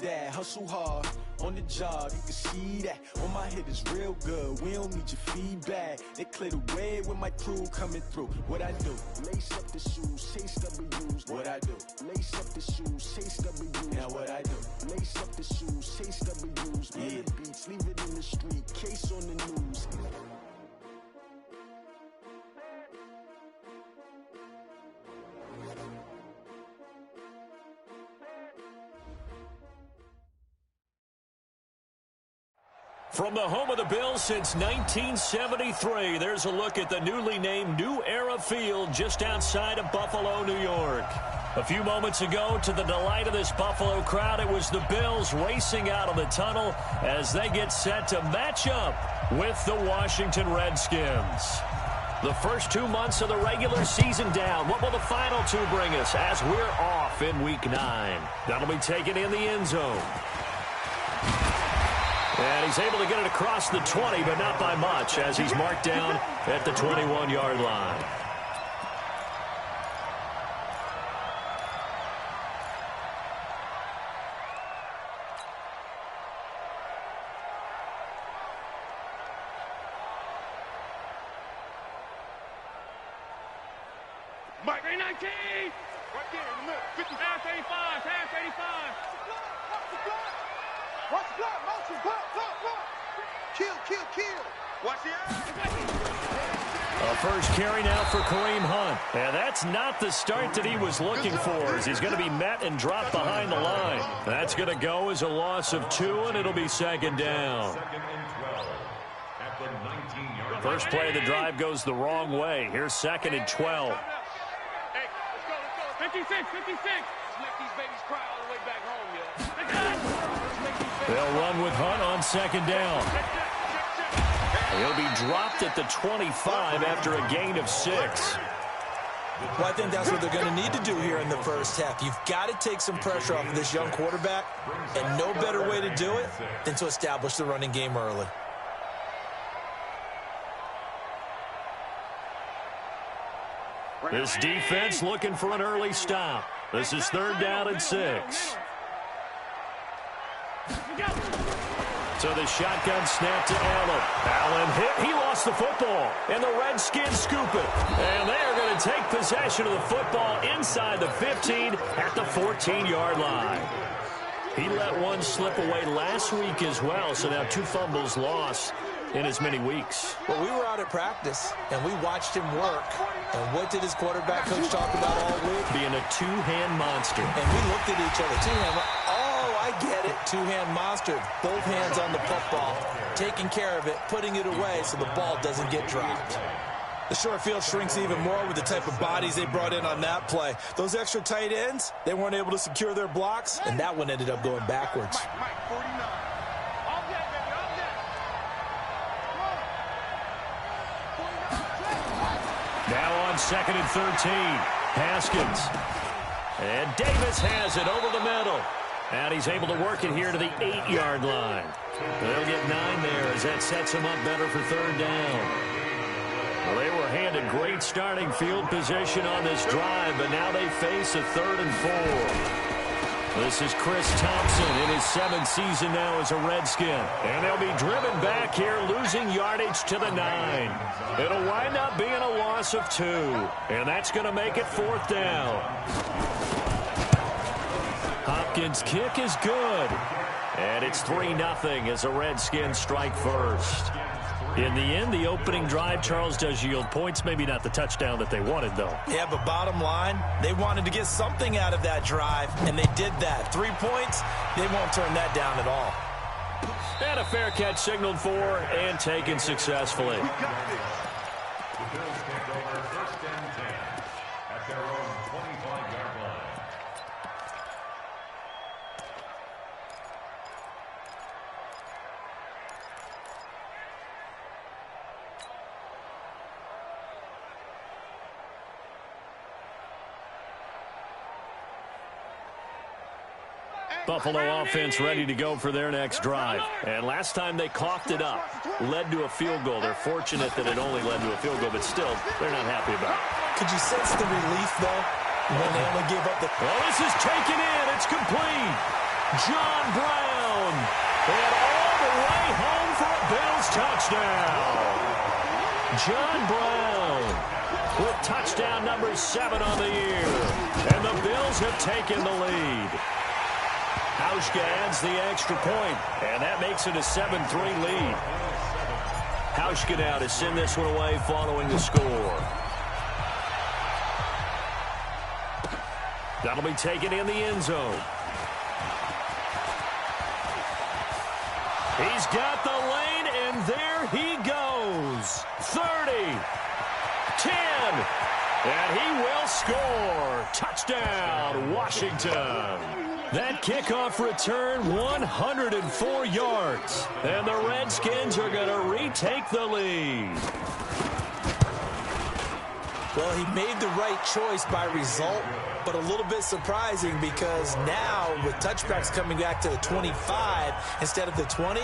that. Hustle hard on the job, you can see that. On my head is real good, we don't need your feedback. They clear the way with my crew coming through. What I do? Lace up the shoes, chase W's. What I do? Lace up the shoes, chase W's. Now what I do? Lace up the shoes, chase W's. Yeah. Beats, leave it in the street, case on the news. From the home of the Bills since 1973, there's a look at the newly named New Era Field just outside of Buffalo, New York. A few moments ago, to the delight of this Buffalo crowd, it was the Bills racing out of the tunnel as they get set to match up with the Washington Redskins. The first 2 months of the regular season down. What will the final two bring us as we're off in Week 9? That'll be taken in the end zone. And he's able to get it across the 20, but not by much, as he's marked down at the 21-yard line. Mike, 19! Right there in the middle. 50. Pass 85, pass 85. Watch the block, motion, block. Kill. Watch the eye. A first carry now for Kareem Hunt. And that's not the start that he was looking for, as he's going to be met and dropped behind the line. That's going to go as a loss of 2, and it'll be second down. First play of the drive goes the wrong way. Here's second and 12. Hey, let's go. 56. Let's make these babies cry all the way back home, yo. They'll run with Hunt on second down. He'll be dropped at the 25 after a gain of 6. Well, I think that's what they're going to need to do here in the first half. You've got to take some pressure off of this young quarterback, and no better way to do it than to establish the running game early. This defense looking for an early stop. This is third down and 6. So the shotgun snap to Allen. Allen hit. He lost the football. And the Redskins scoop it. And they are going to take possession of the football inside the 15 at the 14-yard line. He let one slip away last week as well. So now 2 fumbles lost in as many weeks. Well, we were out at practice, and we watched him work. And what did his quarterback coach talk about all week? Being a two-hand monster. And we looked at each other. Two-hand. I get it. Two-hand monster. Both hands on the football. Taking care of it, putting it away so the ball doesn't get dropped. The short field shrinks even more with the type of bodies they brought in on that play. Those extra tight ends, they weren't able to secure their blocks, and that one ended up going backwards. Now on second and 13. Haskins. And Davis has it over the middle. And he's able to work it here to the 8-yard line. They'll get 9 there as that sets him up better for third down. Well, they were handed great starting field position on this drive, but now they face a 3rd and 4. This is Chris Thompson in his 7th season now as a Redskin. And they'll be driven back here, losing yardage to the 9. It'll wind up being a loss of 2. And that's going to make it 4th down. Hopkins' kick is good. And it's 3-0 as the Redskins strike first. In the end, the opening drive, Charles, does yield points. Maybe not the touchdown that they wanted, though. Yeah, but bottom line, they wanted to get something out of that drive, and they did that. 3 points, they won't turn that down at all. And a fair catch signaled for and taken successfully. Buffalo offense ready to go for their next drive. And last time they coughed it up, led to a field goal. They're fortunate that it only led to a field goal, but still, they're not happy about it. Could you sense the relief, though, when they only gave up the... Well, this is taken in. It's complete. John Brown. And all the way home for a Bills touchdown. John Brown with touchdown number 7 on the year. And the Bills have taken the lead. Hauschka adds the extra point, and that makes it a 7-3 lead. Hauschka now to send this one away following the score. That'll be taken in the end zone. He's got the lane, and there he goes. 30, 10, and he will score. Touchdown, Washington. That kickoff return, 104 yards. And the Redskins are going to retake the lead. Well, he made the right choice by result, but a little bit surprising because now with touchbacks coming back to the 25 instead of the 20,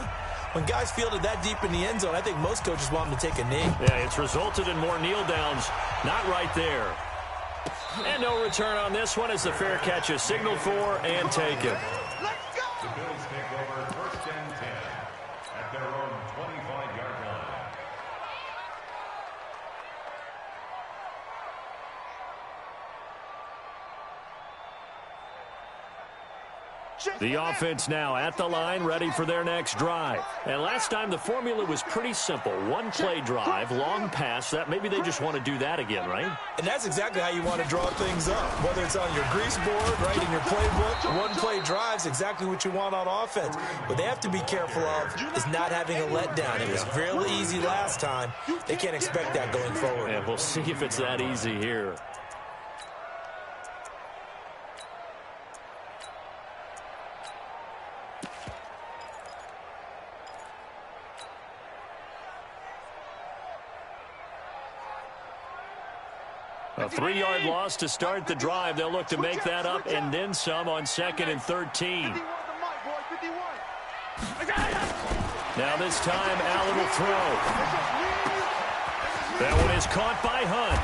when guys fielded that deep in the end zone, I think most coaches want them to take a knee. Yeah, it's resulted in more kneel downs. Not right there. And no return on this one as the fair catch is signaled for and taken. Let's go! The Bills take over 1st and 10 at their own 25-yard line. The offense now at the line, ready for their next drive. And last time the formula was pretty simple. One play drive, long pass. That maybe they just want to do that again, right? And that's exactly how you want to draw things up. Whether it's on your grease board, right in your playbook, one play drive's exactly what you want on offense. What they have to be careful of is not having a letdown. It was fairly easy last time. They can't expect that going forward. And we'll see if it's that easy here. A 3-yard loss to start the drive. They'll look to make that up and then some on 2nd and 13. Now this time, Allen will throw. That one is caught by Hunt.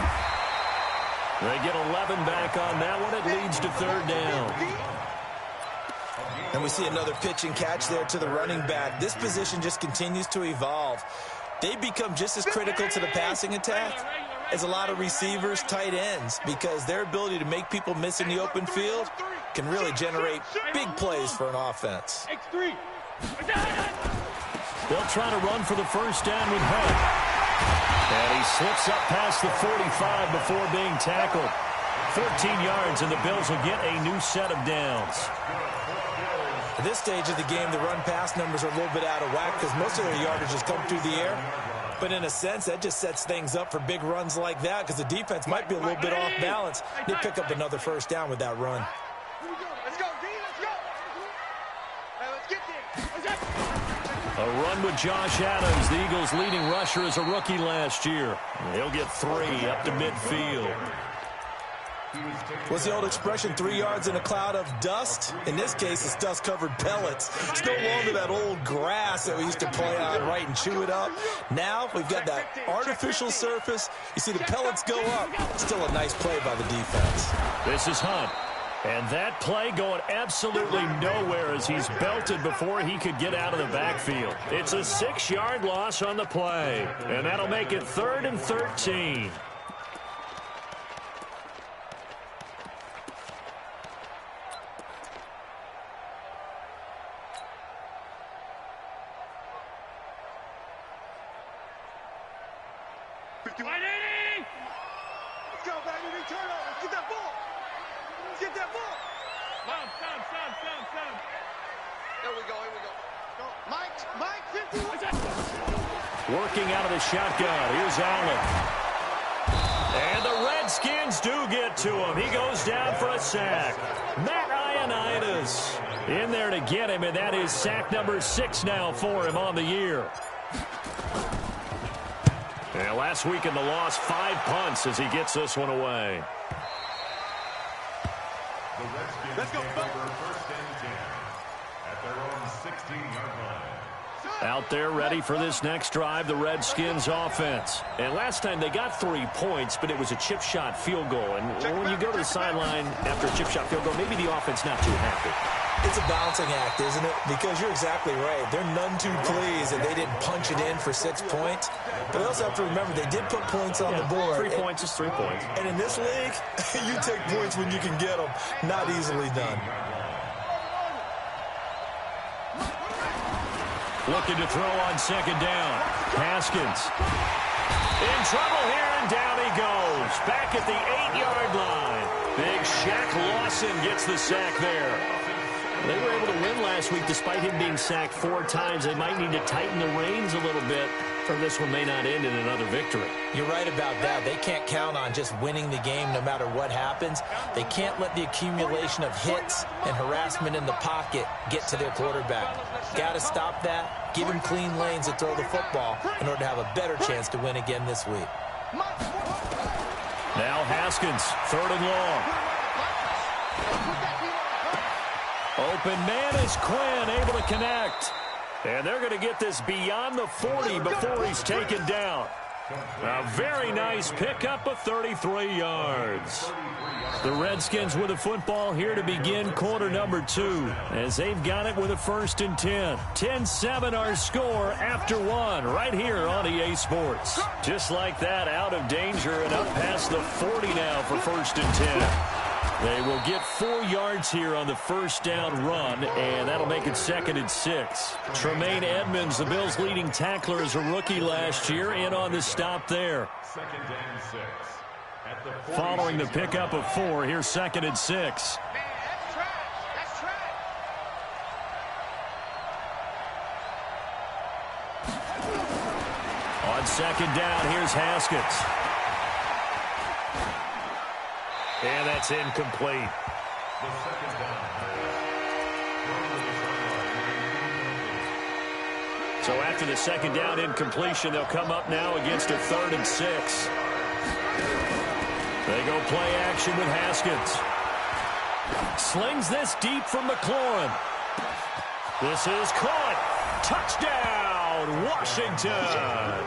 They get 11 back on that one. It leads to 3rd down. And we see another pitch and catch there to the running back. This position just continues to evolve. They become just as critical to the passing attack as a lot of receivers, tight ends, because their ability to make people miss in the open field can really generate big plays for an offense. X3. They'll try to run for the 1st down with Hunt. And he slips up past the 45 before being tackled. 14 yards, and the Bills will get a new set of downs. At this stage of the game, the run-pass numbers are a little bit out of whack because most of their yardage has come through the air. But in a sense, that just sets things up for big runs like that because the defense might be a little bit off balance. They pick up another 1st down with that run. Let's go, D. Let's go. Hey, let's get there. A run with Josh Adams, the Eagles' leading rusher as a rookie last year. He'll get 3 up to midfield. What's the old expression, 3 yards in a cloud of dust? In this case, it's dust-covered pellets. It's no longer that old grass that we used to play on, right, and chew it up. Now we've got that artificial surface. You see the pellets go up. Still a nice play by the defense. This is Hunt. And that play going absolutely nowhere as he's belted before he could get out of the backfield. It's a 6-yard loss on the play. And that'll make it 3rd and 13. Let's go, baby. Return over. Get that ball. Get that ball. Bounce. There we go. Here we go. Mike, 50. Working out of the shotgun. Here's Allen. And the Redskins do get to him. He goes down for a sack. Matt Ioannidis in there to get him, and that is sack number 6 now for him on the year. And last week in the loss, 5 punts as he gets this one away. The Redskins Let's go. take over 1st and 10 at their own 16-yard line. Out there ready for this next drive, the Redskins offense. And last time they got 3 points, but it was a chip shot field goal. And when you go to the sideline after a chip shot field goal, maybe the offense not too happy. It's a balancing act, isn't it? Because you're exactly right. They're none too pleased that they didn't punch it in for 6 points. But they also have to remember they did put points on the board. 3 points is 3 points. And in this league, you take points when you can get them. Not easily done. Looking to throw on second down. Haskins. In trouble here, and down he goes. Back at the 8-yard line. Big Shaq Lawson gets the sack there. They were able to win last week despite him being sacked 4 times. They might need to tighten the reins a little bit, or this one may not end in another victory. You're right about that. They can't count on just winning the game no matter what happens. They can't let the accumulation of hits and harassment in the pocket get to their quarterback. Got to stop that, give him clean lanes to throw the football in order to have a better chance to win again this week. Now Haskins, 3rd and long. Open man is Quinn, able to connect. And they're going to get this beyond the 40 before he's taken down. A very nice pickup of 33 yards. The Redskins with the football here to begin quarter number 2, as they've got it with a 1st and 10. 10-7 our score after 1 right here on EA Sports. Just like that, out of danger and up past the 40 now for 1st and 10. They will get 4 yards here on the first down run, and that'll make it 2nd and 6. Tremaine Edmonds, the Bills' leading tackler as a rookie last year, in on the stop there. 2nd and 6. At the Following the pickup of 4, here's 2nd and 6. Man, that's trash. That's trash. On 2nd down, here's Haskins. And that's incomplete. The 2nd down. So after the 2nd down incompletion, they'll come up now against a 3rd and 6. They go play action with Haskins. Slings this deep from McLaurin. This is caught. Touchdown, Washington.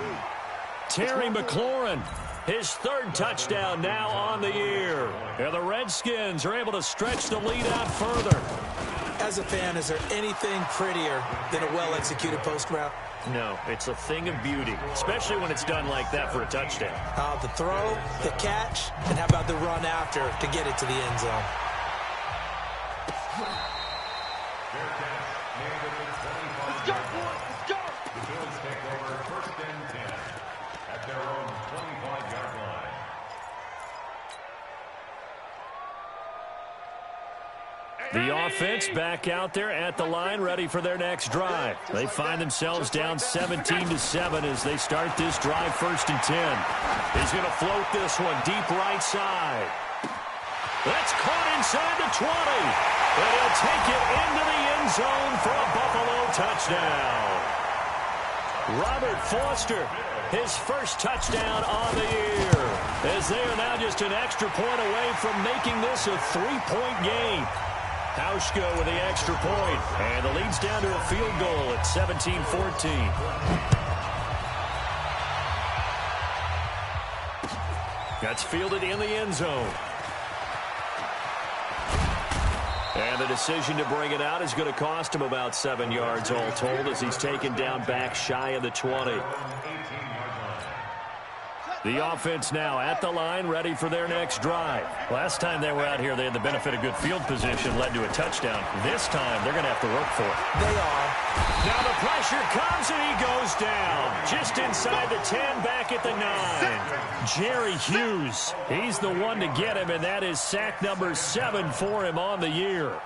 Terry McLaurin, his 3rd touchdown now on the year. And the Redskins are able to stretch the lead out further. As a fan, is there anything prettier than a well-executed post route? No, it's a thing of beauty, especially when it's done like that for a touchdown. The throw, the catch, and how about the run after to get it to the end zone? Let's go, boys. Let's go. The Bills take over 1st and 10 at their own 25-yard line. The offense back out there at the line, ready for their next drive. They find themselves down 17-7 as they start this drive, 1st and 10. He's going to float this one deep right side. That's caught inside the 20. And he'll take it into the end zone for a Buffalo touchdown. Robert Foster, his 1st touchdown on the year, as they are now just an extra point away from making this a 3-point game. Hauschka with the extra point, and the lead's down to a field goal at 17-14. That's fielded in the end zone. And the decision to bring it out is going to cost him about 7 yards all told, as he's taken down back shy of the 20. The offense now at the line, ready for their next drive. Last time they were out here, they had the benefit of good field position, led to a touchdown. This time, they're going to have to work for it. They are. Now the pressure comes, and he goes down. Just inside the 10, back at the 9. Jerry Hughes, he's the one to get him, and that is sack number 7 for him on the year.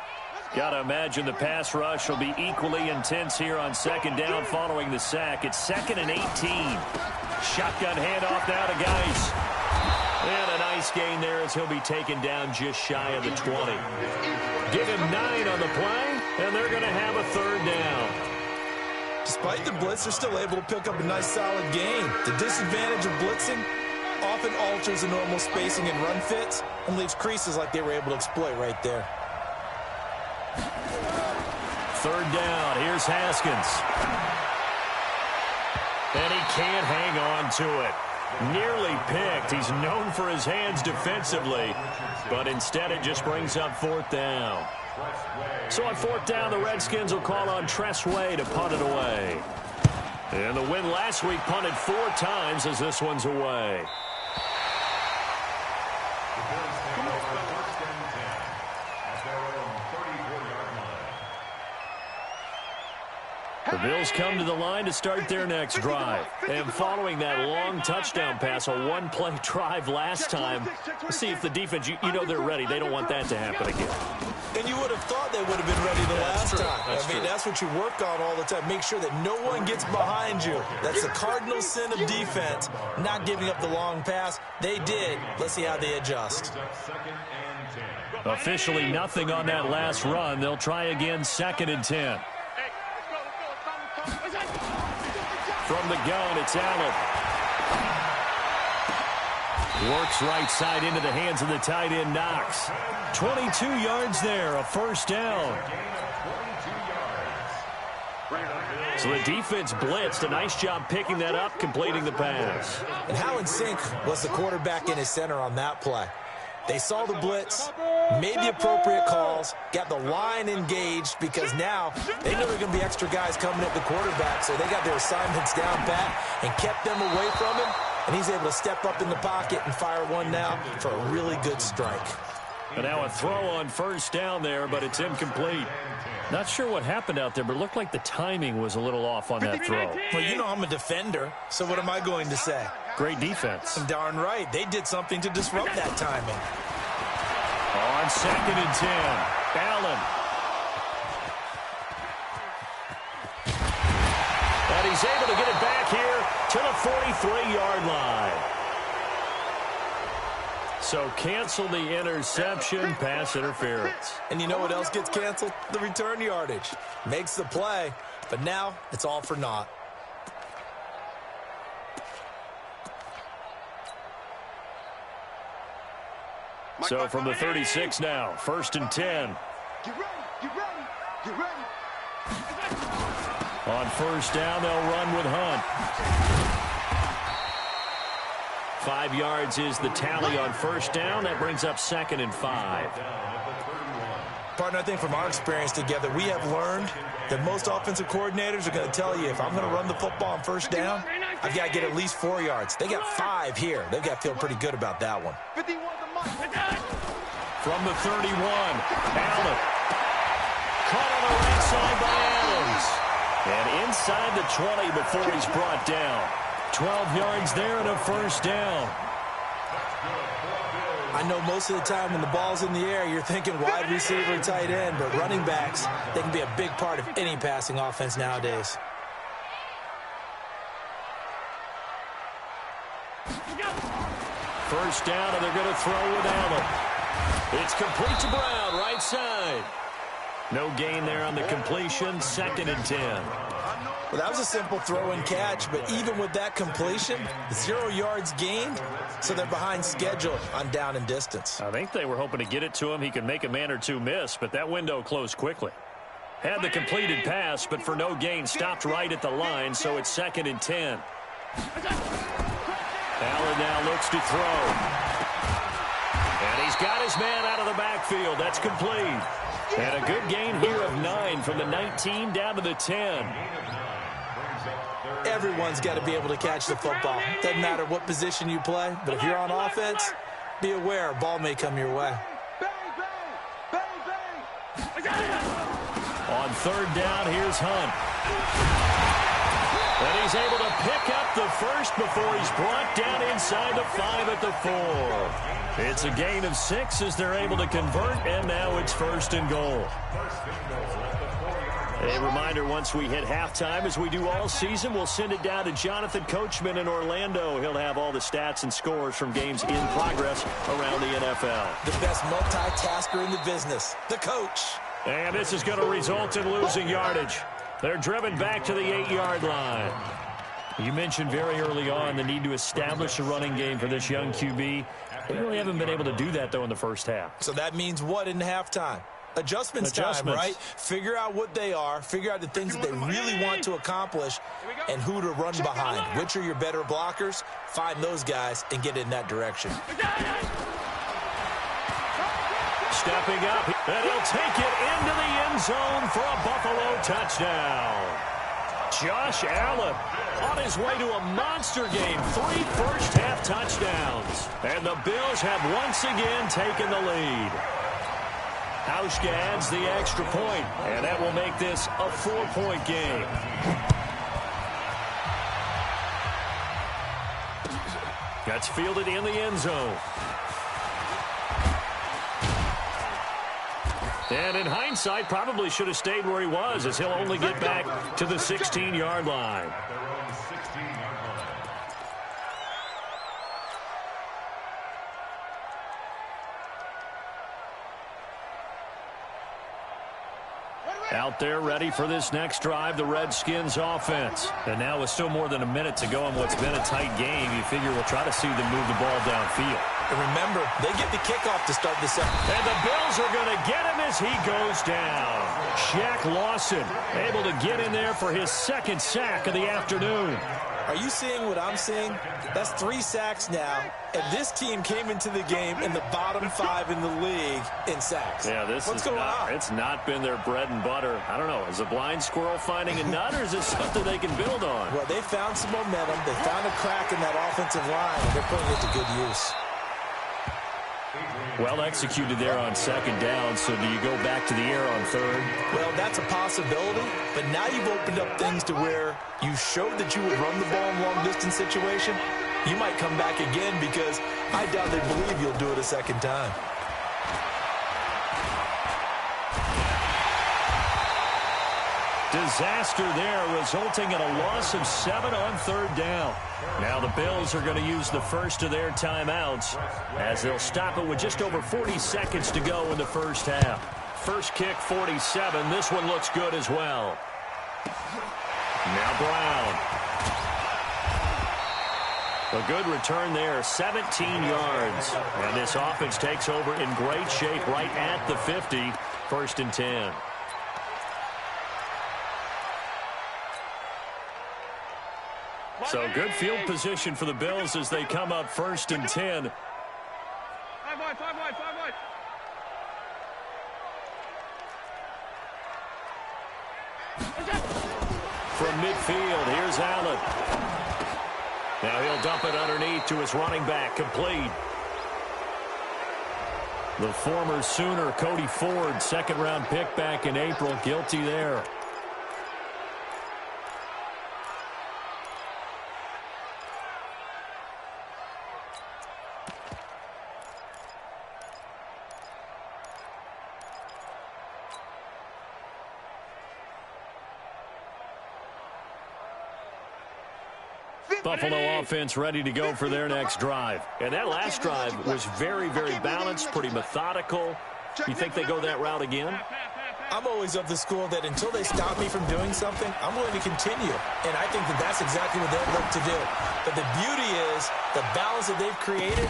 Got to imagine the pass rush will be equally intense here on 2nd down following the sack. It's 2nd and 18. Shotgun handoff now to Geis. And a nice gain there as he'll be taken down just shy of the 20. Give him 9 on the play, and they're going to have a 3rd down. Despite the blitz, they're still able to pick up a nice solid gain. The disadvantage of blitzing often alters the normal spacing and run fits and leaves creases like they were able to exploit right there. 3rd down. Here's Haskins. And he can't hang on to it. Nearly picked. He's known for his hands defensively, but instead it just brings up 4th down. So on fourth down, the Redskins will call on Tress Way to punt it away. And the win last week punted 4 times as this one's away. The Bills come to the line to start their next drive. And following that long touchdown pass, a one-play drive last time, let's see if the defense, you know they're ready. They don't want that to happen again. And you would have thought they would have been ready the last time. That's what you work on all the time. Make sure that no one gets behind you. That's the cardinal sin of defense, not giving up the long pass. They did. Let's see how they adjust. Officially nothing on that last run. They'll try again, 2nd and 10. From the gun, it's Allen. Works right side into the hands of the tight end, Knox. 22 yards there, a first down. So the defense blitzed. A nice job picking that up, completing the pass. And how in sync was the quarterback in his center on that play? They saw the blitz, made the appropriate calls, got the line engaged because now they know there are going to be extra guys coming at the quarterback, so they got their assignments down pat and kept them away from him, and he's able to step up in the pocket and fire one now for a really good strike. And now a throw on first down there, but it's incomplete. Not sure what happened out there, but it looked like the timing was a little off on that throw. Well, you know I'm a defender, so what am I going to say? Great defense. Darn right. They did something to disrupt that timing. On 2nd and 10, Allen. And he's able to get it back here to the 43-yard line. So cancel the interception, pass interference. And you know what else gets canceled? The return yardage. Makes the play, but now it's all for naught. So from the 36 now, 1st and 10. Get ready. On first down, they'll run with Hunt. 5 yards is the tally on first down. That brings up 2nd and 5. Partner, I think from our experience together, we have learned that most offensive coordinators are going to tell you, if I'm going to run the football on first down, I've got to get at least 4 yards. They got 5 here. They've got to feel pretty good about that one. From the 31, Allen. Caught on the right side by Adams. And inside the 20 before he's brought down. 12 yards there and a first down. I know most of the time when the ball's in the air, you're thinking wide receiver and tight end, but running backs, they can be a big part of any passing offense nowadays. First down, and they're going to throw with Allen. It's complete to Brown, right side. No gain there on the completion, 2nd and 10. Well, that was a simple throw and catch, but even with that completion, 0 yards gained, so they're behind schedule on down and distance. I think they were hoping to get it to him. He could make a man or two miss, but that window closed quickly. Had the completed pass, but for no gain, stopped right at the line, so it's 2nd and 10. Allen now looks to throw. And he's got his man out of the backfield. That's complete. And a good gain here of 9 from the 19 down to the 10. Everyone's got to be able to catch the football. Doesn't matter what position you play, but if you're on offense, be aware, ball may come your way. On third down, here's Hunt. And he's able to pick up the first before he's brought down inside the 5 at the 4. It's a gain of 6 as they're able to convert, and now it's 1st and goal. A reminder, once we hit halftime, as we do all season, we'll send it down to Jonathan Coachman in Orlando. He'll have all the stats and scores from games in progress around the NFL. The best multitasker in the business, the coach. And this is going to result in losing yardage. They're driven back to the 8-yard line. You mentioned very early on the need to establish a running game for this young QB. They really haven't been able to do that, though, in the first half. So that means what in halftime? Adjustments time, right? Figure out what they are, figure out the things that they really want to accomplish, and who to run behind. Which are your better blockers? Find those guys and get in that direction. Stepping up. And he'll take it into the end zone for a Buffalo touchdown. Josh Allen on his way to a monster game. 3 first-half touchdowns. And the Bills have once again taken the lead. Hauschka adds the extra point, and that will make this a 4-point game. That's fielded in the end zone. And in hindsight, probably should have stayed where he was, as he'll only get back to the 16-yard line. Out there ready for this next drive, the Redskins offense. And now with still more than a minute to go in what's been a tight game, you figure we'll try to see them move the ball downfield. And remember, they get the kickoff to start this out. And the Bills are going to get him as he goes down. Shaq Lawson able to get in there for his second sack of the afternoon. Are you seeing what I'm seeing? That's 3 sacks now, and this team came into the game in the bottom 5 in the league in sacks. Yeah, what's going on? It's not been their bread and butter. I don't know. Is a blind squirrel finding a nut, or is this something they can build on? Well, they found some momentum. They found a crack in that offensive line, and they're putting it to good use. Well executed there on second down, so do you go back to the air on third? Well, that's a possibility, but now you've opened up things to where you showed that you would run the ball in long-distance situation. You might come back again because I doubt they believe you'll do it a second time. Disaster there, resulting in a loss of 7 on third down. Now the Bills are going to use the first of their timeouts as they'll stop it with just over 40 seconds to go in the first half. First kick, 47. This one looks good as well. Now Brown. A good return there, 17 yards. And this offense takes over in great shape right at the 50. 1st and 10. So good field position for the Bills as they come up 1st and 10. 5 wide, 5 wide, 5 wide. From midfield, here's Allen. Now he'll dump it underneath to his running back, complete. The former Sooner, Cody Ford, 2nd-round pick back in April, guilty there. Buffalo offense ready to go for their next drive. And that last drive was very, very balanced, pretty methodical. You think they go that route again? I'm always of the school that until they stop me from doing something, I'm going to continue. And I think that that's exactly what they'd look to do. But the beauty is the balance that they've created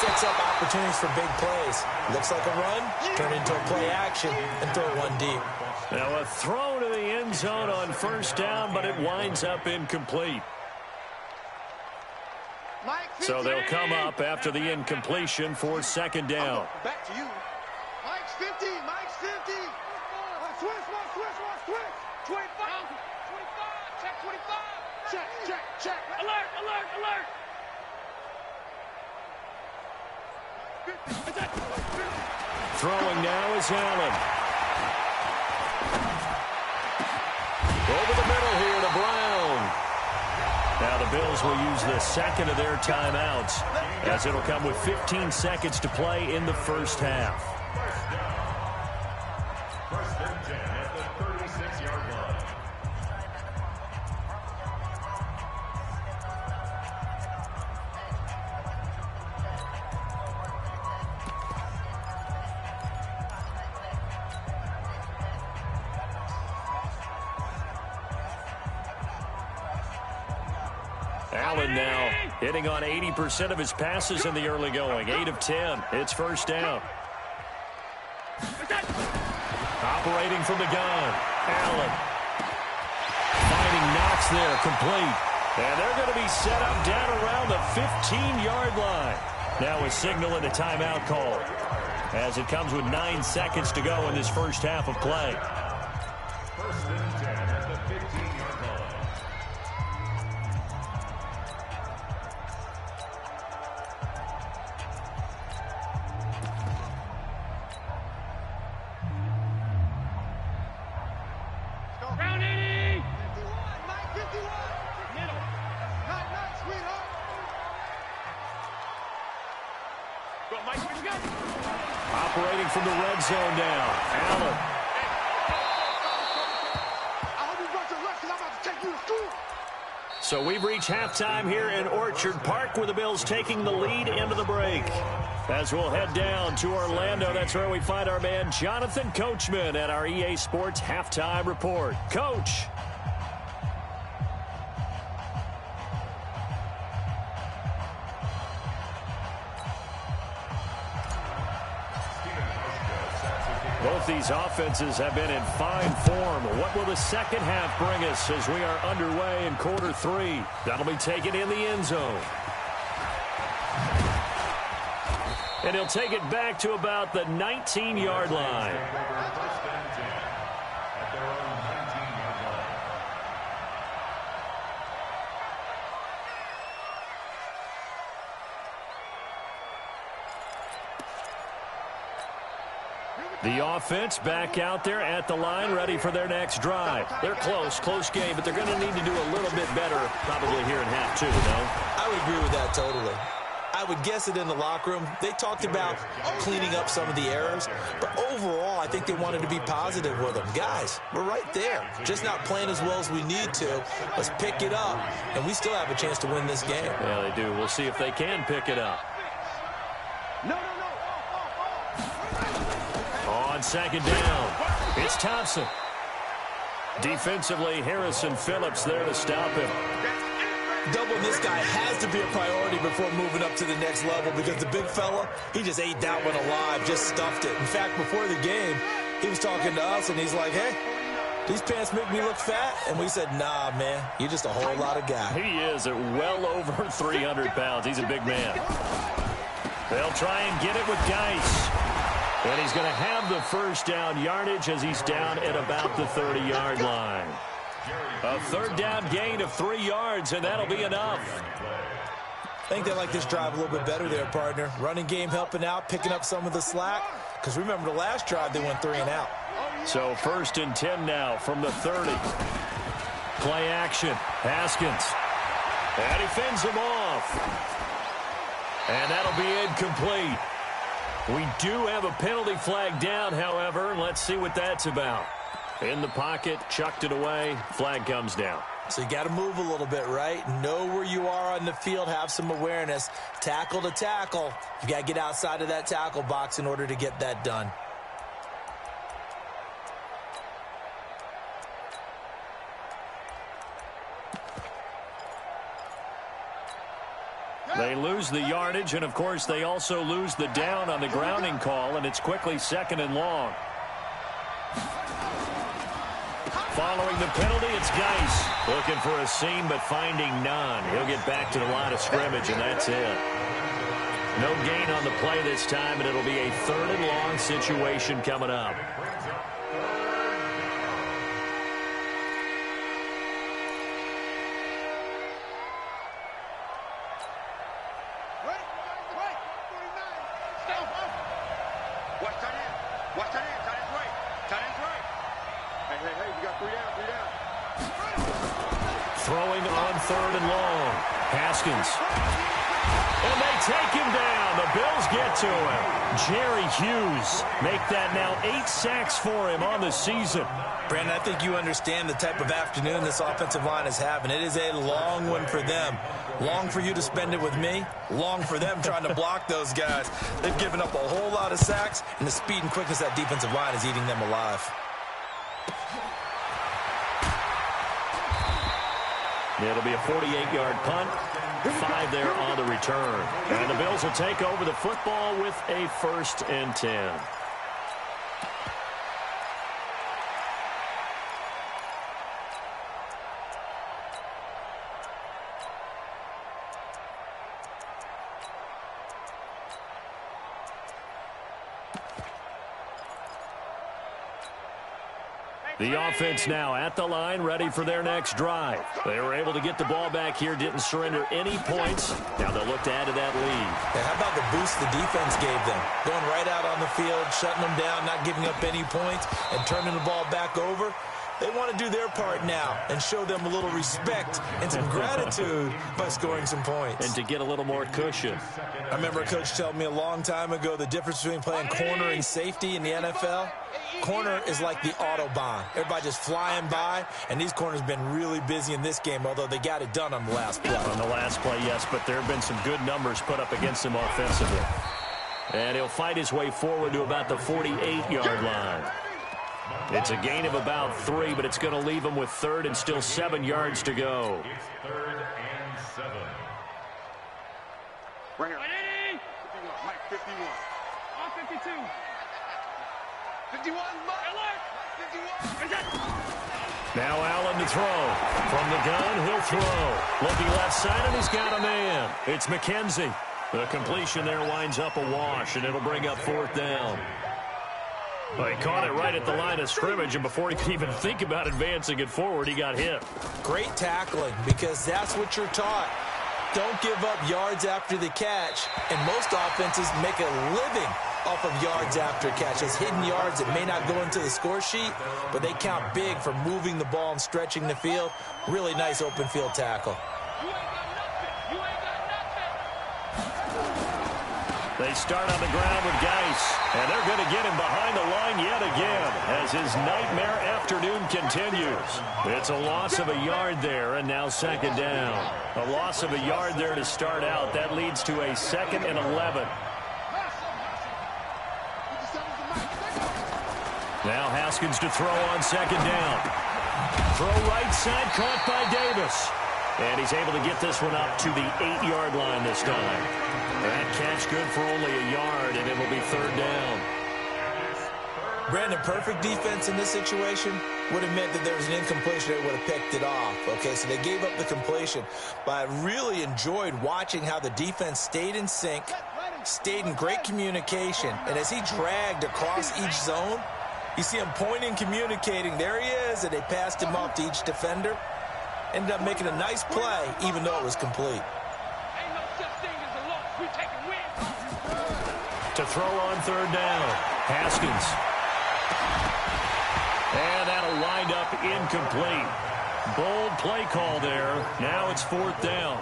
sets up opportunities for big plays. Looks like a run, turn into a play action, and throw one deep. Now a throw to the end zone on 1st down, but it winds up incomplete. So they'll come up after the incompletion for 2nd down. Back to you. Mike's 50. Mike's 50. Switch. 25. Check 25. Check. Alert. Throwing now is Allen. Over the middle here to Brown. Now the Bills will use the 2nd of their timeouts as it'll come with 15 seconds to play in the 1st half. 1st and 10 at the 36-yard line. Allen now hitting on 80% of his passes in the early going. 8 of 10. It's 1st down. Operating from the gun. Allen. Finding Knox there, complete. And they're going to be set up down around the 15-yard line. Now a signal and a timeout call. as it comes with 9 seconds to go in this first half of play. First and 10 at the 15-yard line. Round 80! 51, Mike, 51. Middle. Night, sweetheart. Go, Mike, what you got? Operating from the red zone now. Allen. I hope you brought your lunch because I'm about to take you to school. So we've reached halftime here in Orchard Park with the Bills taking the lead into the break. As we'll head down to Orlando, that's where we find our man Jonathan Coachman at our EA Sports Halftime Report. Coach. Both these offenses have been in fine form. What will the second half bring us as we are underway in quarter 3? That'll be taken in the end zone. And he'll take it back to about the 19-yard line. First and 10 at their own 19-yard line. The offense back out there at the line, ready for their next drive. They're close game, but they're going to need to do a little bit better probably here in half 2, no? I would agree with that totally. I would guess it in the locker room. They talked about cleaning up some of the errors, but overall, I think they wanted to be positive with them. Guys, we're right there. Just not playing as well as we need to. Let's pick it up, and we still have a chance to win this game. Yeah, they do. We'll see if they can pick it up. No. On second down, it's Thompson. Defensively, Harrison Phillips there to stop him. Doubling this guy has to be a priority before moving up to the next level because the big fella, he just ate that one alive, just stuffed it. In fact, before the game, he was talking to us, and he's like, hey, these pants make me look fat. And we said, nah, man, you're just a whole lot of guy. He is at well over 300 pounds. He's a big man. They'll try and get it with Geis. And he's going to have the first down yardage as he's down at about the 30-yard line. A third down gain of 3 yards, and that'll be enough. I think they like this drive a little bit better there, partner. Running game helping out, picking up some of the slack. Because remember, the last drive, they went 3 and out. So first and 10 now from the 30. Play action. Haskins. And he fends him off. And that'll be incomplete. We do have a penalty flag down, however. Let's see what that's about. In the pocket, chucked it away. Flag comes down. So you got to move a little bit, right? Know where you are on the field. Have some awareness. Tackle to tackle. You got to get outside of that tackle box in order to get that done. They lose the yardage, and, of course, they also lose the down on the grounding call, and it's quickly second and long. Following the penalty, it's Geis. Looking for a seam, but finding none. He'll get back to the line of scrimmage, and that's it. No gain on the play this time, and it'll be a third and long situation coming up. Throwing on third and long. Haskins. And they take him down. The Bills get to him. Jerry Hughes make that now 8 sacks for him on the season. Brandon, I think you understand the type of afternoon this offensive line is having. It is a long one for them. Long for you to spend it with me. Long for them trying to block those guys. They've given up a whole lot of sacks, and the speed and quickness of that defensive line is eating them alive. It'll be a 48-yard punt. 5 there on the return. And the Bills will take over the football with a 1st and 10. The offense now at the line, ready for their next drive. They were able to get the ball back here, didn't surrender any points. Now they'll look to add to that lead. Yeah, how about the boost the defense gave them? Going right out on the field, shutting them down, not giving up any points, and turning the ball back over. They want to do their part now and show them a little respect and some gratitude by scoring some points. And to get a little more cushion. I remember a coach telling me a long time ago the difference between playing corner and safety in the NFL. Corner is like the Autobahn. Everybody just flying by, and these corners have been really busy in this game, although they got it done on the last play. On the last play, yes, but there have been some good numbers put up against him offensively. And he'll fight his way forward to about the 48-yard line. It's a gain of about 3, but it's going to leave him with 3rd and still 7 yards to go. It's 3rd and 7. Right here. Mike 51. On 52. 51, Mike. 51. Now Allen to throw. From the gun, he'll throw. Looking left side, and he's got a man. It's McKenzie. The completion there winds up a wash, and it'll bring up 4th down. Well, he caught it right at the line of scrimmage, and before he could even think about advancing it forward, he got hit. Great tackling, because that's what you're taught. Don't give up yards after the catch, and most offenses make a living off of yards after catch. Those hidden yards that may not go into the score sheet, but they count big for moving the ball and stretching the field. Really nice open field tackle. You ain't got nothing. You ain't got nothing. They start on the ground with Geis, and they're going to get him behind the line yet again as his nightmare afternoon continues. It's a loss of a yard there, and now 2nd down. A loss of a yard there to start out. That leads to a 2nd and 11. Now Haskins to throw on 2nd down. Throw right side, caught by Davis. And he's able to get this one up to the 8-yard line this time. That catch good for only a yard, and it'll be 3rd down. Brandon, perfect defense in this situation would have meant that there was an incompletion. They would have picked it off. Okay, so they gave up the completion. But I really enjoyed watching how the defense stayed in sync, stayed in great communication. And as he dragged across each zone, you see him pointing, communicating. There he is, and they passed him off to each defender. Ended up making a nice play, even though it was complete. Ain't no such thing as a loss. We take a win. To throw on 3rd down, Haskins. And that'll wind up incomplete. Bold play call there. Now it's 4th down.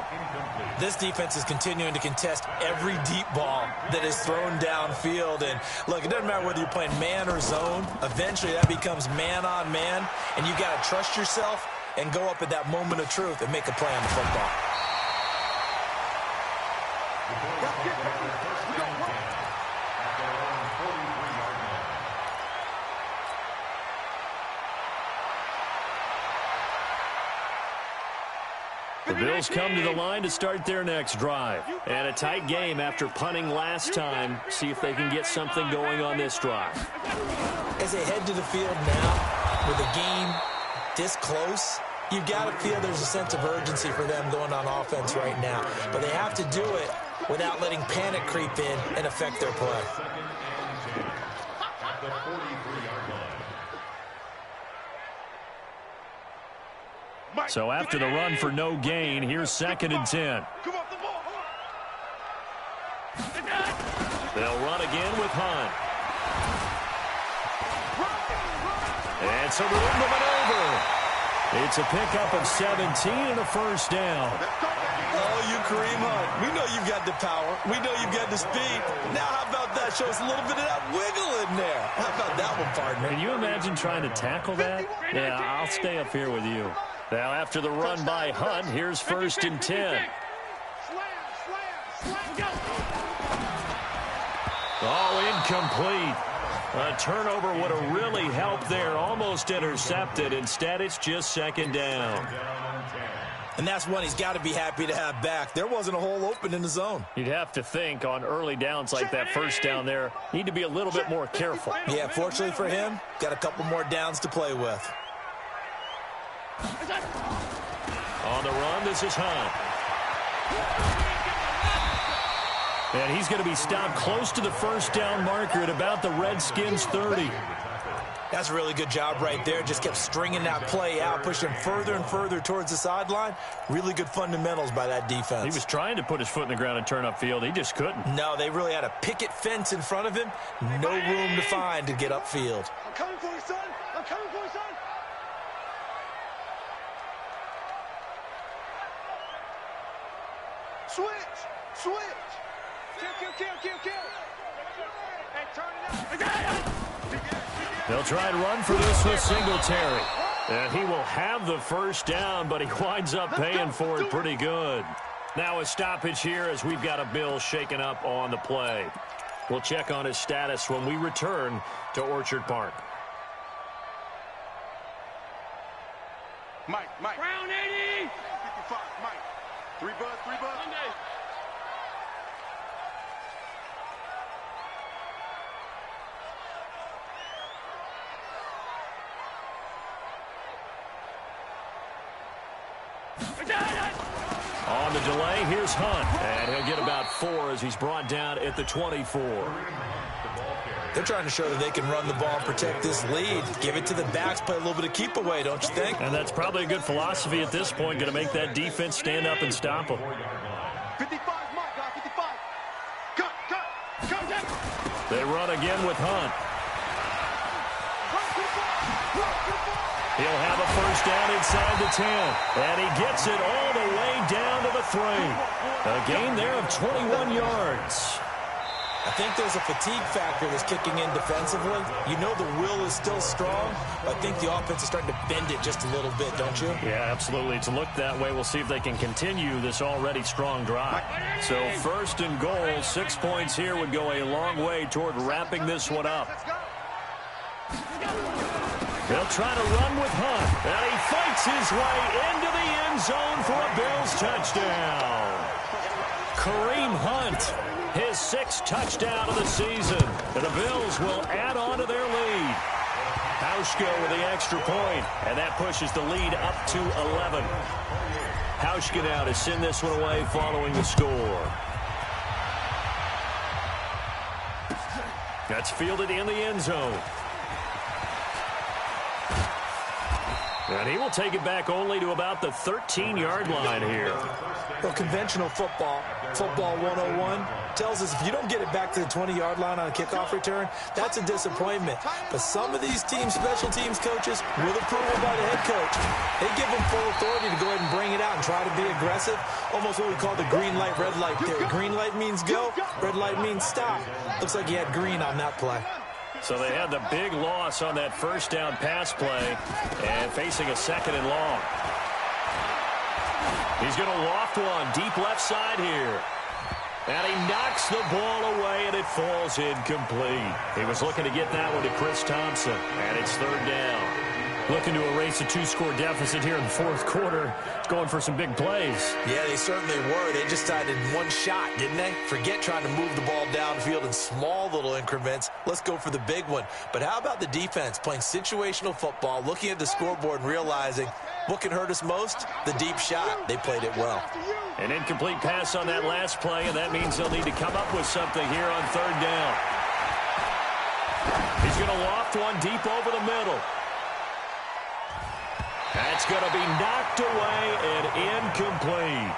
This defense is continuing to contest every deep ball that is thrown downfield. And look, it doesn't matter whether you're playing man or zone. Eventually that becomes man on man. And you got to trust yourself and go up at that moment of truth and make a play on the football. The Bills come to the line to start their next drive. And a tight game after punting last time. See if they can get something going on this drive. As they head to the field now with a game this close, you've got to feel there's a sense of urgency for them going on offense right now. But they have to do it without letting panic creep in and affect their play. So after the run for no gain, here's 2nd and 10. They'll run again with Hunt. And so room to maneuver. It's a pickup of 17 and a 1st down. Oh, you Kareem Hunt. We know you've got the power. We know you've got the speed. Now how about that? Show us a little bit of that wiggle in there. How about that one, partner? Can you imagine trying to tackle that? Yeah, I'll stay up here with you. Now after the run by Hunt, here's 1st and 10. Oh, incomplete. A turnover would have really helped there. Almost intercepted. Instead, it's just 2nd down. And that's one he's got to be happy to have back. There wasn't a hole open in the zone. You'd have to think on early downs like that 1st down there, need to be a little bit more careful. Yeah, fortunately for him, got a couple more downs to play with. On the run, this is Hunt. And he's going to be stopped close to the 1st down marker at about the Redskins' 30. That's a really good job right there. Just kept stringing that play out, pushing further and further towards the sideline. Really good fundamentals by that defense. He was trying to put his foot in the ground and turn upfield. He just couldn't. No, they really had a picket fence in front of him. No room to find to get upfield. I'm coming for you, son. I'm coming for you, son. Switch. Kill. And turn it out. They'll try and run for this with Singletary. And he will have the first down, but he winds up paying for it pretty good. Now a stoppage here as we've got a Bill shaken up on the play. We'll check on his status when we return to Orchard Park. Mike. Brown 80. 55, Mike. 3 buzz. Monday. On the delay, here's Hunt. And he'll get about 4 as he's brought down at the 24. They're trying to show that they can run the ball and protect this lead. Give it to the backs, play a little bit of keep away, don't you think? And that's probably a good philosophy at this point, going to make that defense stand up and stop them. 55, Mike, guy, 55. Cut. They run again with Hunt. He'll have a first down inside the 10. And he gets it all the way down to the 3. A gain there of 21 yards. I think there's a fatigue factor that's kicking in defensively. You know the will is still strong, but I think the offense is starting to bend it just a little bit, don't you? Yeah, absolutely. It's looked that way. We'll see if they can continue this already strong drive. So first and goal, 6 points here would go a long way toward wrapping this one up. They'll try to run with Hunt, and he fights his way into the end zone for a Bills touchdown. Kareem Hunt, his 6th touchdown of the season. And the Bills will add on to their lead. Hauschka with the extra point, and that pushes the lead up to 11. Hauschka now to send this one away following the score. That's fielded in the end zone. And he will take it back only to about the 13-yard line here. Well, conventional football 101, tells us if you don't get it back to the 20-yard line on a kickoff return, that's a disappointment. But some of these teams, special teams coaches, with approval by the head coach, they give them full authority to go ahead and bring it out and try to be aggressive. Almost what we call the green light, red light theory. Green light means go, red light means stop. Looks like he had green on that play. So they had the big loss on that first down pass play and facing a 2nd and long. He's going to loft one deep left side here. And he knocks the ball away and it falls incomplete. He was looking to get that one to Chris Thompson. And it's 3rd down. Looking to erase a 2-score deficit here in the 4th quarter. Going for some big plays. Yeah, they certainly were. They just decided one shot, didn't they? Forget trying to move the ball downfield in small little increments. Let's go for the big one. But how about the defense playing situational football, looking at the scoreboard and realizing what can hurt us most? The deep shot. They played it well. An incomplete pass on that last play, and that means they'll need to come up with something here on 3rd down. He's going to loft one deep over the middle. That's going to be knocked away and incomplete.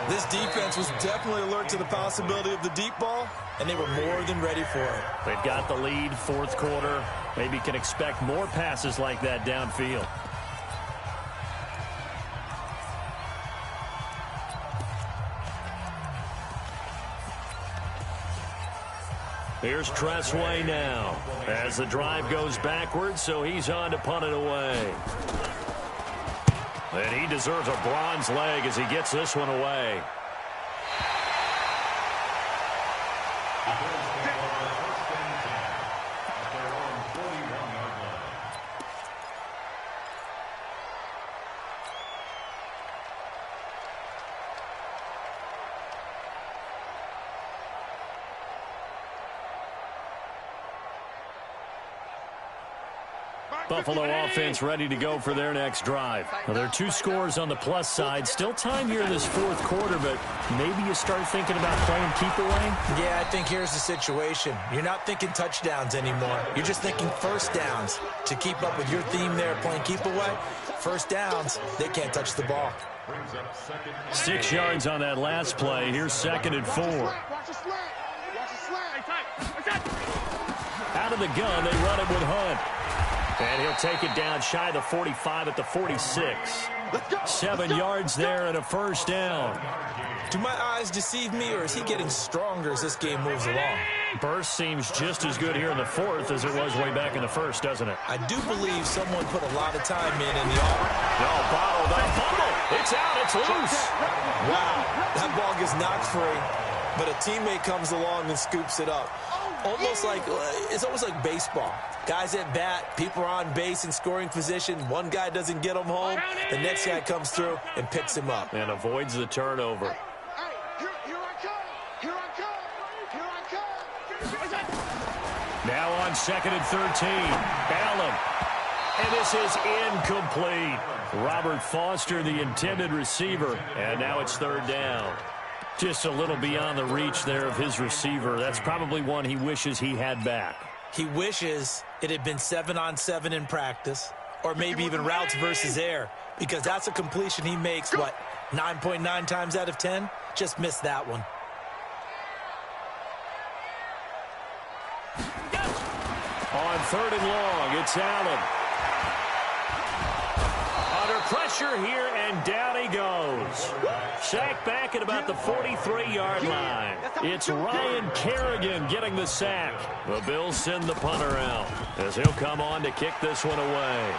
This defense was definitely alert to the possibility of the deep ball, and they were more than ready for it. They've got the lead, 4th quarter. Maybe can expect more passes like that downfield. Here's Tressway now as the drive goes backwards, so he's on to punt it away. And he deserves a bronze leg as he gets this one away. Buffalo offense ready to go for their next drive. Well, there are 2 scores on the plus side. Still time here in this fourth quarter, but maybe you start thinking about playing keep away? Yeah, I think here's the situation. You're not thinking touchdowns anymore. You're just thinking first downs. To keep up with your theme there, playing keep away, first downs, they can't touch the ball. 6 yards on that last play. Here's 2nd and 4. Out of the gun, they run it with Hunt. And he'll take it down shy of the 45 at the 46. 7 yards there and a first down. Do my eyes deceive me, or is he getting stronger as this game moves along? Burst seems just as good here in the fourth as it was way back in the first, doesn't it? I do believe someone put a lot of time in the offense. No, bottled up. Fumble. It's out. It's loose. Wow, that ball gets knocked free, but a teammate comes along and scoops it up. It's almost like baseball. Guys at bat, people are on base in scoring position. One guy doesn't get him home. The next guy comes through and picks him up. And avoids the turnover. Now on 2nd and 13. Allen. And this is incomplete. Robert Foster, the intended receiver. And now it's 3rd down. Just a little beyond the reach there of his receiver. That's probably one he wishes he had back. He wishes it had been 7-on-7 in practice, or maybe even routes versus air, because that's a completion he makes, 9.9 times out of 10? Just missed that one. On 3rd and long, it's Allen. Under pressure here, and down he goes. Sacked back at about the 43-yard line. It's Ryan Kerrigan getting the sack. The Bills send the punter out as he'll come on to kick this one away.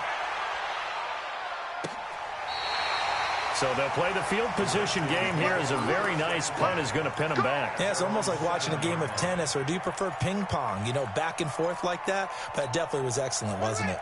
So they'll play the field position game here as a very nice punt is going to pin them back. Yeah, it's almost like watching a game of tennis, or do you prefer ping pong? You know, back and forth like that? But it definitely was excellent, wasn't it?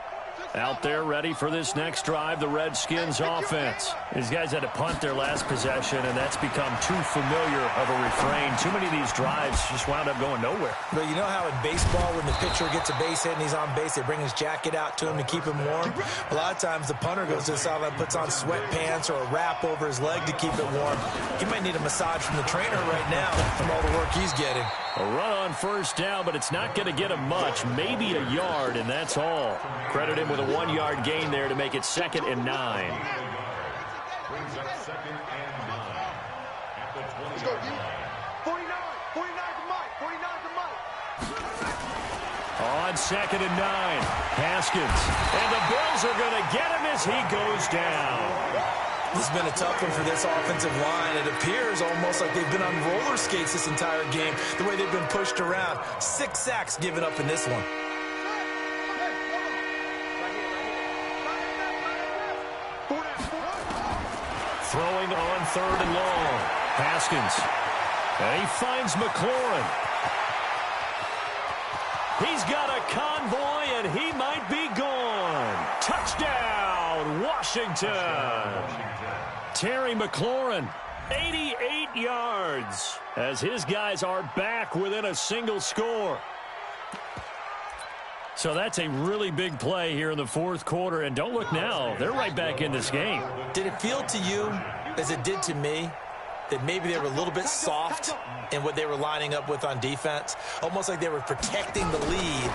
Out there ready for this next drive, the Redskins offense. These guys had to punt their last possession, and that's become too familiar of a refrain. Too many of these drives just wound up going nowhere. But you know how in baseball, when the pitcher gets a base hit and he's on base, they bring his jacket out to him to keep him warm? A lot of times the punter goes to the sideline, puts on sweatpants or a wrap over his leg to keep it warm. He might need a massage from the trainer right now from all the work he's getting. A run on first down, but it's not going to get him much. Maybe a yard, and that's all. Credit him with a 1-yard gain there to make it 2nd and 9. Brings up 2nd and 9 at the 20. Let's go, D. 49 for Mike. 49 for Mike. On 2nd and 9, Haskins. And the Bills are going to get him as he goes down. This has been a tough one for this offensive line. It appears almost like they've been on roller skates this entire game, the way they've been pushed around. 6 sacks given up in this one. Throwing on 3rd and long. Haskins. And he finds McLaurin. He's got a convoy, and he might be gone. Touchdown, Washington. Terry McLaurin, 88 yards, as his guys are back within a single score. So that's a really big play here in the fourth quarter. And don't look now, they're right back in this game. Did it feel to you, as it did to me, that maybe they were a little bit soft in what they were lining up with on defense? Almost like they were protecting the lead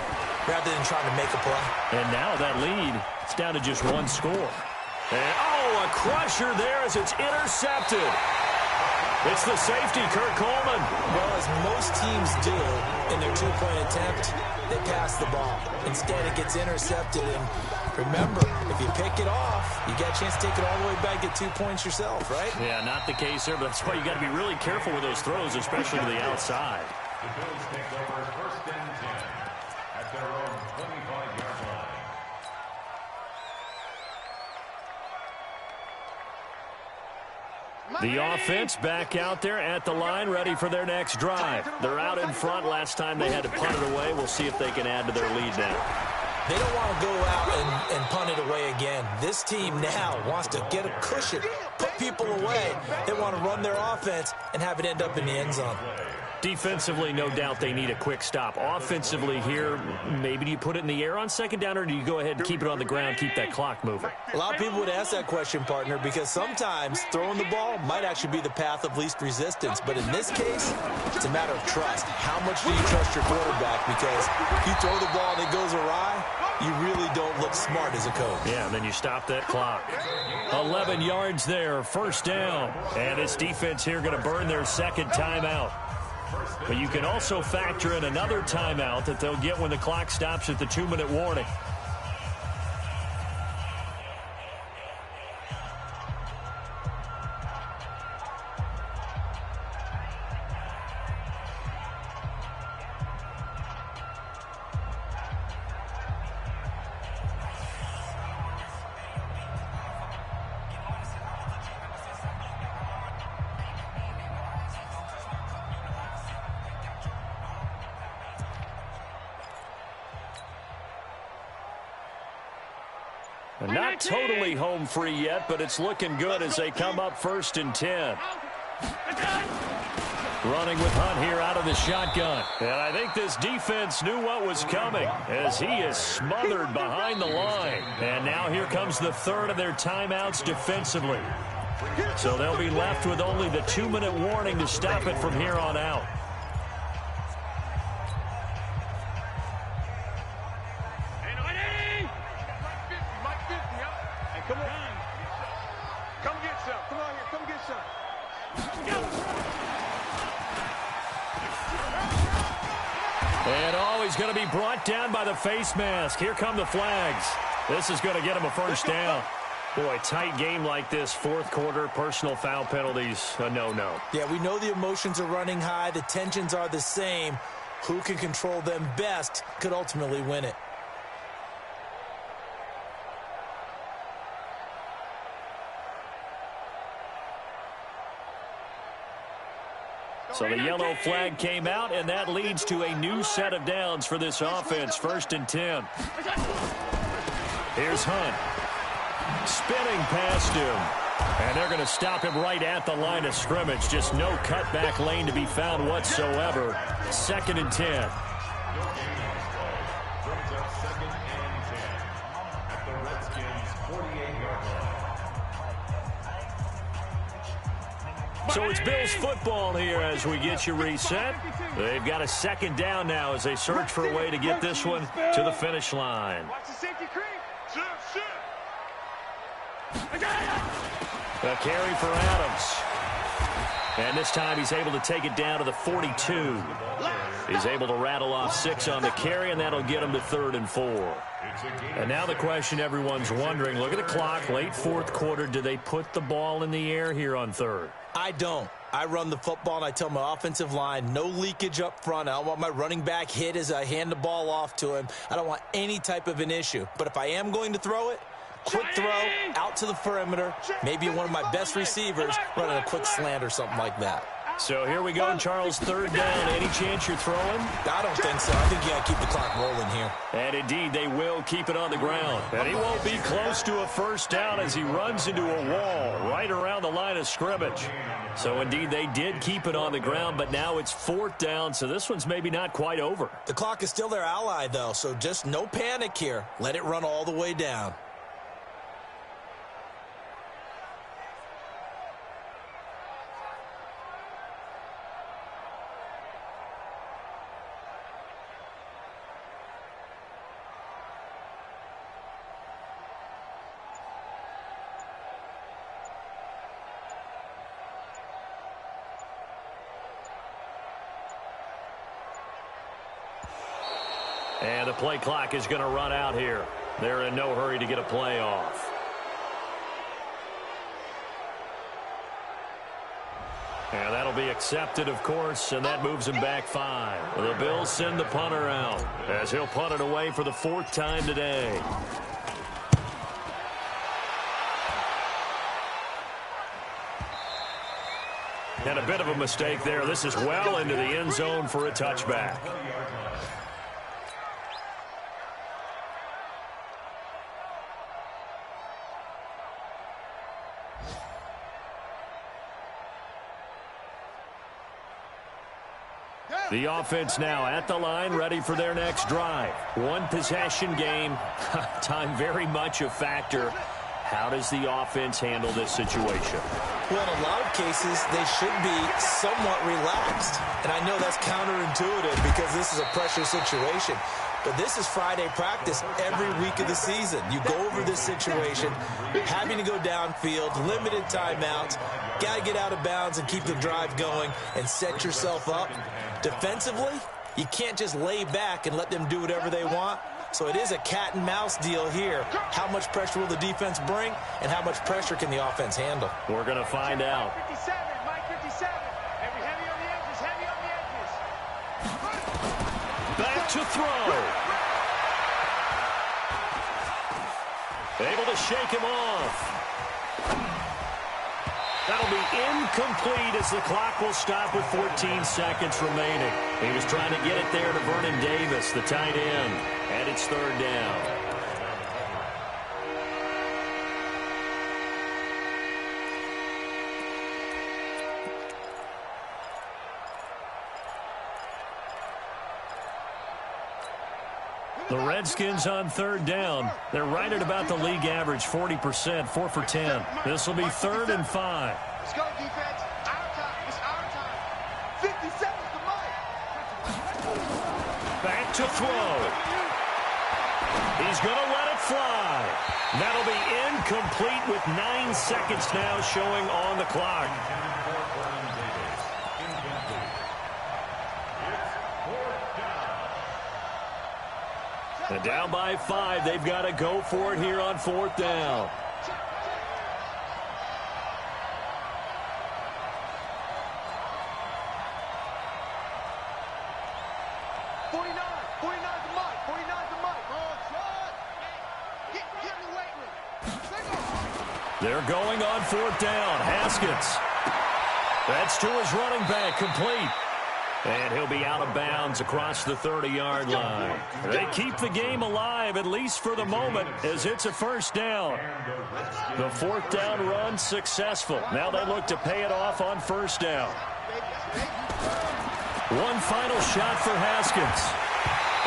rather than trying to make a play. And now that lead, it's down to just 1 score. And, a crusher there as it's intercepted. It's the safety, Kurt Coleman. Well, as most teams do in their 2-point attempt, they pass the ball. Instead, it gets intercepted. And remember, if you pick it off, you get a chance to take it all the way back, get 2 points yourself, right? Yeah, not the case there, but that's why you got to be really careful with those throws, especially to the outside. The Bills take over 1st and 10 at their own 25-yard line. The offense back out there at the line, ready for their next drive. They're out in front. Last time they had to punt it away. We'll see if they can add to their lead now. They don't want to go out and punt it away again. This team now wants to get a cushion, put people away. They want to run their offense and have it end up in the end zone. Defensively, no doubt they need a quick stop. Offensively here, maybe do you put it in the air on second down, or do you go ahead and keep it on the ground, keep that clock moving? A lot of people would ask that question, partner, because sometimes throwing the ball might actually be the path of least resistance. But in this case, it's a matter of trust. How much do you trust your quarterback? Because if you throw the ball and it goes awry, you really don't look smart as a coach. Yeah, and then you stop that clock. 11 yards there, first down. And this defense here going to burn their second timeout. But you can also factor in another timeout that they'll get when the clock stops at the 2-minute warning. Not totally home free yet, but it's looking good as they come up 1st and 10. Running with Hunt here out of the shotgun. And I think this defense knew what was coming as he is smothered behind the line. And now here comes the third of their timeouts defensively. So they'll be left with only the 2-minute warning to stop it from here on out. And he's going to be brought down by the face mask. Here come the flags. This is going to get him a first down. Boy, tight game like this, fourth quarter, personal foul penalties, a no-no. Yeah, we know the emotions are running high. The tensions are the same. Who can control them best could ultimately win it. So the yellow flag came out, and that leads to a new set of downs for this offense. 1st and 10. Here's Hunt. Spinning past him. And they're going to stop him right at the line of scrimmage. Just no cutback lane to be found whatsoever. 2nd and 10. So it's Bills football here as we get you reset. They've got a 2nd down now as they search for a way to get this one to the finish line. A carry for Adams. And this time he's able to take it down to the 42. He's able to rattle off 6 on the carry, and that'll get him to 3rd and 4. And now the question everyone's wondering, look at the clock, late fourth quarter. Do they put the ball in the air here on 3rd? I don't. I run the football, and I tell my offensive line, no leakage up front. I don't want my running back hit as I hand the ball off to him. I don't want any type of an issue. But if I am going to throw it, quick throw, out to the perimeter, maybe one of my best receivers running a quick slant or something like that. So here we go, Charles, 3rd down. Any chance you're throwing? I don't think so. I think you got to keep the clock rolling here. And indeed, they will keep it on the ground. And he won't be close to a first down as he runs into a wall right around the line of scrimmage. So indeed, they did keep it on the ground, but now it's 4th down, so this one's maybe not quite over. The clock is still their ally, though, so just no panic here. Let it run all the way down. And the play clock is going to run out here. They're in no hurry to get a play off. And that'll be accepted, of course, and that moves him back 5. The Bills send the punter out as he'll punt it away for the 4th time today. And a bit of a mistake there. This is well into the end zone for a touchback. The offense now at the line, ready for their next drive. One possession game. Time very much a factor. How does the offense handle this situation? Well, in a lot of cases, they should be somewhat relaxed. And I know that's counterintuitive because this is a pressure situation. But this is Friday practice every week of the season. You go over this situation, having to go downfield, limited timeouts, got to get out of bounds and keep the drive going and set yourself up. Defensively, you can't just lay back and let them do whatever they want. So it is a cat and mouse deal here. How much pressure will the defense bring, and how much pressure can the offense handle? We're going to find out. 57, Mike 57. Heavy on the edges, heavy on the edges. Back to throw. Able to shake him off. That'll be incomplete as the clock will stop with 14 seconds remaining. He was trying to get it there to Vernon Davis, the tight end. And it's third down. The Redskins on third down. They're right at about the league average, 40%, 4 for 10. This will be 3rd and 5. Let's go, defense. Our time. It's our time. 50 seconds to Mike. Back to throw. He's going to let it fly. That'll be incomplete with 9 seconds now showing on the clock. And down by 5. They've got to go for it here on 4th down. They're going on 4th down. Haskins. That's to his running back, complete. And he'll be out of bounds across the 30-yard line. They keep the game alive, at least for the moment, as it's a 1st down. The 4th down run successful. Now they look to pay it off on 1st down. One final shot for Haskins.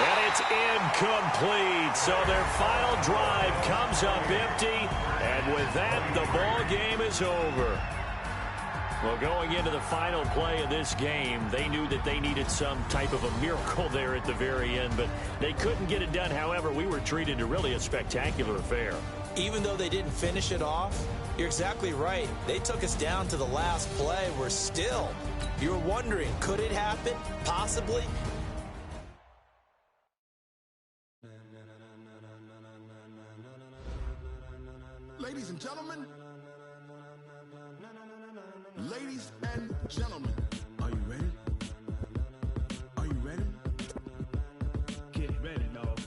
And it's incomplete. So their final drive comes up empty. And with that, the ball game is over. Well, going into the final play of this game, they knew that they needed some type of a miracle there at the very end, but they couldn't get it done. However, we were treated to really a spectacular affair. Even though they didn't finish it off, you're exactly right. They took us down to the last play. We're still, you're wondering, could it happen? Possibly. Ladies and gentlemen, ladies and gentlemen, are you ready? Are you ready? Get ready, dog.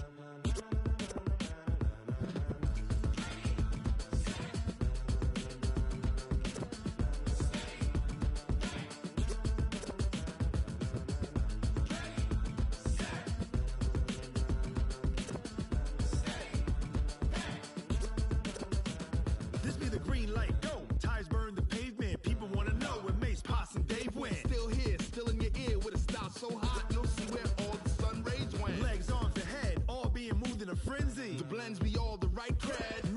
This be the green light, go. Tires burn the pavement. People want to know where Mace, Poss, and Dave went. Still here, still in your ear with a style so hot, you'll see where all the sun rays went. Legs, arms, and head, all being moved in a frenzy. The blends be all the right cred.